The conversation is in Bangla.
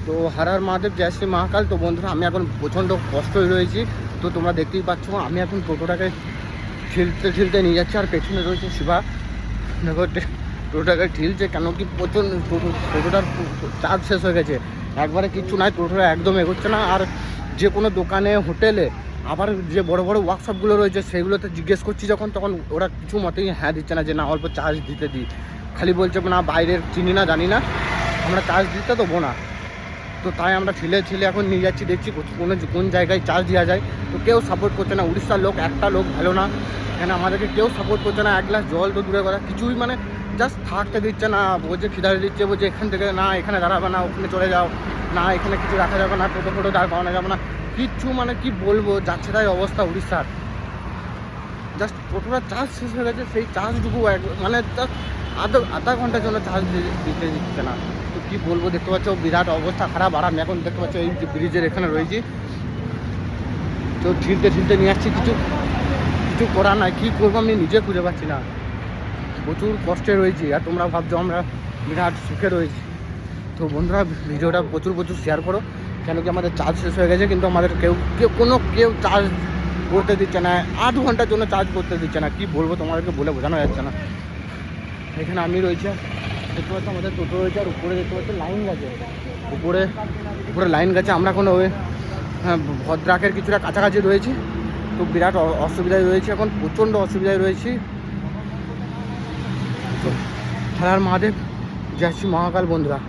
তো হারার মহাদেব জয় শ্রী মহাকাল। তো বন্ধুরা আমি এখন প্রচণ্ড কষ্টই রয়েছি। তো তোমরা দেখতেই পাচ্ছ আমি এখন টোটোটাকে ঠেলতে নিয়ে যাচ্ছি, আর পেছনে রয়েছে শিবা। দেখো টোটোটাকে ঠেলছে কেন কি প্রচণ্ড টোটোটার চার্জ শেষ হয়ে গেছে, একবারে কিচ্ছু নাই, টোটোটা একদম এগোচ্ছে না। আর যে কোনো দোকানে হোটেলে আবার যে বড় বড় ওয়ার্কশপগুলো রয়েছে সেগুলোতে জিজ্ঞেস করছি যখন, তখন ওরা কিছু মতেই হ্যাঁ দিচ্ছে না যে না অল্প চার্জ দিতে দিই, খালি বলছে না বাইরের চিনি না জানি না, আমরা চার্জ দিতে দেবো না। তো তাই আমরা ঠেলে এখন নিয়ে যাচ্ছি, দেখছি কোন জায়গায় চার্জ দেওয়া যায়। তো কেউ সাপোর্ট করছে না, উড়িষ্যার লোক একটা লোক ভালো না, এখানে আমাদেরকে কেউ সাপোর্ট করছে না। এক গ্লাস জল তো দূরে করা কিছুই মানে জাস্ট থাকতে দিচ্ছে না, বলছে খিদারে দিচ্ছে, বলছে এখান থেকে না এখানে দাঁড়াবে না, ওখানে চলে যাও, না এখানে কিছু রাখা যাবে না, টোটো দাঁড় করানো যাবে না, কিচ্ছু মানে কি বলবো, যাচ্ছে তাই অবস্থা উড়িষ্যার। জাস্ট টোটোটা চার্জ শেষ হয়ে গেছে, সেই চার্জটুকু মানে জাস্ট আধা ঘন্টার জন্য চার্জ দিতে দিচ্ছে না। তো কী বলবো, দেখতে পাচ্ছ বিরাট অবস্থা খারাপ। আর আমি এখন দেখতে পাচ্ছি এই ব্রিজের এখানে রয়েছি, তো ঠেলতে নিয়ে আসছি, কিছু করার নাই, কী করবো আমি নিজে খুঁজে পাচ্ছি না, প্রচুর কষ্টে রয়েছি। আর তোমরা ভাবছো আমরা বিরাট সুখে রয়েছি। তো বন্ধুরা ভিডিওটা প্রচুর শেয়ার করো, কেন কি আমাদের চার্জ শেষ হয়ে গেছে, কিন্তু আমাদের কেউ চার্জ করতে দিচ্ছে না, আধ ঘন্টার জন্য চার্জ করতে দিচ্ছে না। কি বলবো তোমাদেরকে বলে বোঝানো যাচ্ছে না। এখানে আমি রয়েছে, দেখতে পাচ্ছি আমাদের টোটো রয়েছে, আর উপরে দেখতে পাচ্ছি লাইন গেছে, উপরে লাইন গেছে। আমরা কোনো ওই ভদ্রাকের কিছুটা কাছাকাছি রয়েছি, তো বিরাট অসুবিধায় রয়েছে, এখন প্রচণ্ড অসুবিধায় রয়েছি। তো হর হর মহাদেব, জয় শ্রী মহাকাল বন্ধুরা।